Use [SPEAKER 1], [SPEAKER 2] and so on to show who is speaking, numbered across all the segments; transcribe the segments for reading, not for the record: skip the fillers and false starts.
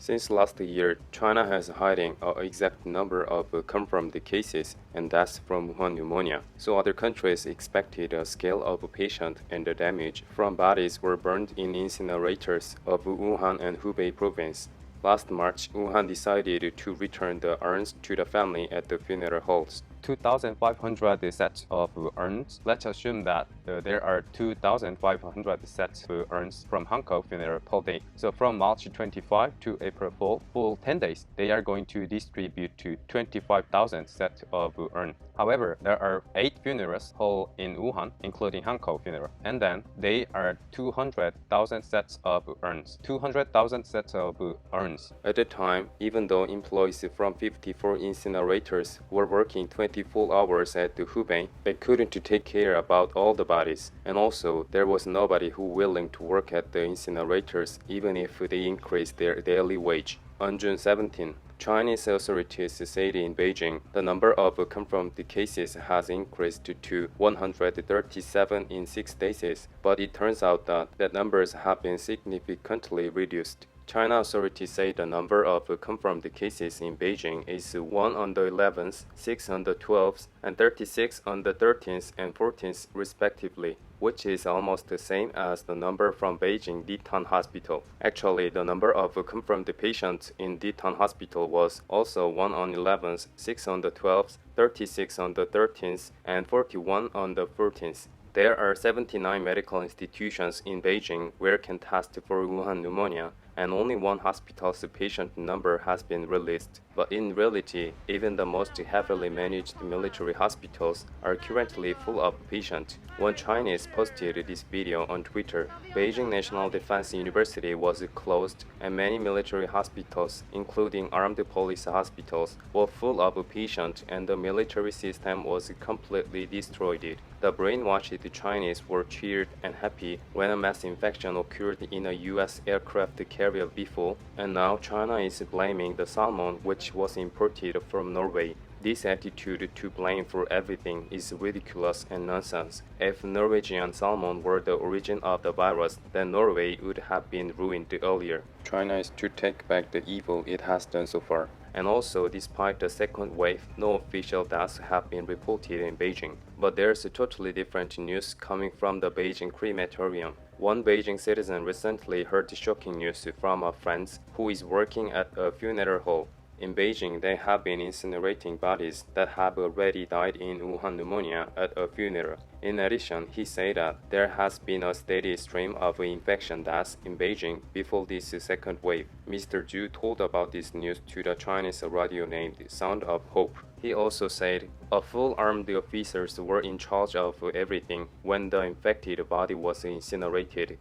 [SPEAKER 1] Since last year, China has hiding an exact number of confirmed cases and deaths from Wuhan pneumonia. So other countries expected a scale of patient and the damage from bodies were burned in incinerators of Wuhan and Hubei province. Last March, Wuhan decided to return the urns to the family at the funeral halls. 2,500 sets of urns. Let's assume that there are 2,500 sets of urns from Hong Kong funeral per day. So from March 25 to April 4, for 10 days, they are going to distribute to 25,000 sets of urns. However, there are 8 funerals held in Wuhan, including Hong Kong funeral, and then they are 200,000 sets of urns. 200,000 sets of urns. At the time, even though employees from 54 incinerators were working 24 hours at the Hubei, they couldn't take care about all the bodies. And also, there was nobody who willing to work at the incinerators even if they increased their daily wage. On June 17, Chinese authorities said in Beijing the number of confirmed cases has increased to 137 in 6 days, but it turns out that numbers have been significantly reduced. China authorities say the number of confirmed cases in Beijing is 1 on the 11th, 6 on the 12th, and 36 on the 13th and 14th respectively, which is almost the same as the number from Beijing Ditan Hospital. Actually, the number of confirmed patients in Ditan Hospital was also 1 on 11th, 6 on the 12th, 36 on the 13th, and 41 on the 14th. There are 79 medical institutions in Beijing where can test for Wuhan pneumonia, and only one hospital's patient number has been released. But in reality, even the most heavily managed military hospitals are currently full of patients. One Chinese posted this video on Twitter. Beijing National Defense University was closed, and many military hospitals, including armed police hospitals, were full of patients, and the military system was completely destroyed. The brainwashed Chinese were cheered and happy when a mass infection occurred in a U.S. aircraft carrier before, and now China is blaming the salmon which was imported from Norway. This attitude to blame for everything is ridiculous and nonsense. If Norwegian salmon were the origin of the virus, then Norway would have been ruined earlier. China is to take back the evil it has done so far. And also, despite the second wave, no official deaths have been reported in Beijing. But there's a totally different news coming from the Beijing Crematorium. One Beijing citizen recently heard shocking news from a friend who is working at a funeral home. In Beijing, they have been incinerating bodies that have already died in Wuhan pneumonia at a funeral. In addition, he said that there has been a steady stream of infection deaths in Beijing before this second wave. Mr. Zhu told about this news to the Chinese radio named Sound of Hope. He also said, a full armed officers were in charge of everything when the infected body was incinerated.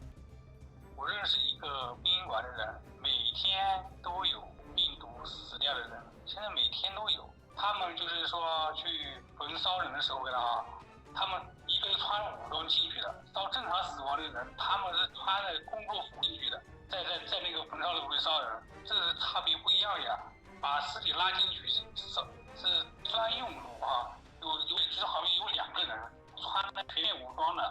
[SPEAKER 2] 我认识一个殡仪馆的人，每天都有病毒死掉的人，现在每天都有。他们就是说去焚烧人的时候他们一个是穿武装进去的，到正常死亡的人，他们是穿着工作服进去的，在那个焚烧炉里烧人，这是差别不一样呀。把尸体拉进去是专用炉就是好像有2个人穿着全面武装的，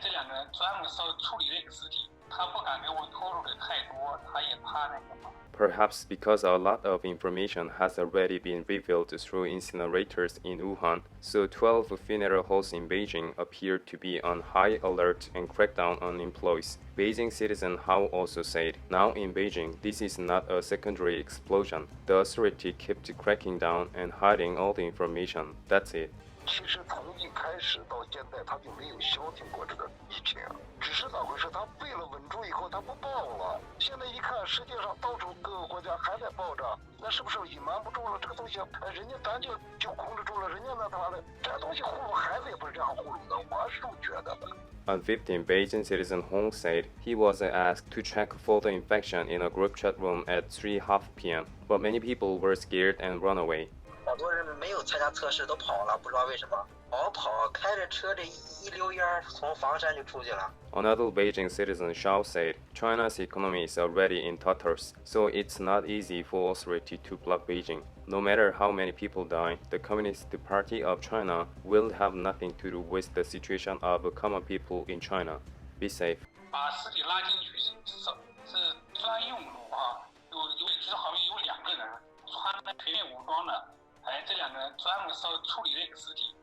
[SPEAKER 2] 这2个人专门处理那个尸体。他不敢给我透露的太多，他也怕那个嘛。
[SPEAKER 1] Perhaps because a lot of information has already been revealed through incinerators in Wuhan, so 12 funeral halls in Beijing appear to be on high alert and crack down on employees. Beijing citizen Hao also said, now in Beijing, this is not a secondary explosion. The authority kept cracking down and hiding all the information. That's it.
[SPEAKER 3] 其实从一开始到现在，他就没有消停过这个疫情，只是咋回事？他为了稳住以后，他不报了。现在一看，世界上到处各个国家还在报着，那是不是隐瞒不住了？这个东西，人家咱就控制住了，人家那他的这东西糊弄孩子也不是这样糊弄的，我是这么觉得的。
[SPEAKER 1] On 15, Beijing citizen Hong said he was asked to check for the infection in a group chat room at 3:30 p.m., but many people were scared and run away.
[SPEAKER 4] 好多人没有参加测试都跑了，不知道为什么。开着车这一溜烟从房山就出去了。
[SPEAKER 1] Another Beijing citizen Xiao said, China's economy is already in tatters, so it's not easy for authority to block Beijing. No matter how many people die, the Communist Party of China will have nothing to do with the situation of common people in China. Be safe.
[SPEAKER 2] 把尸体拉进去是专用炉有们全面武装的，这两个人专门处理这个尸体，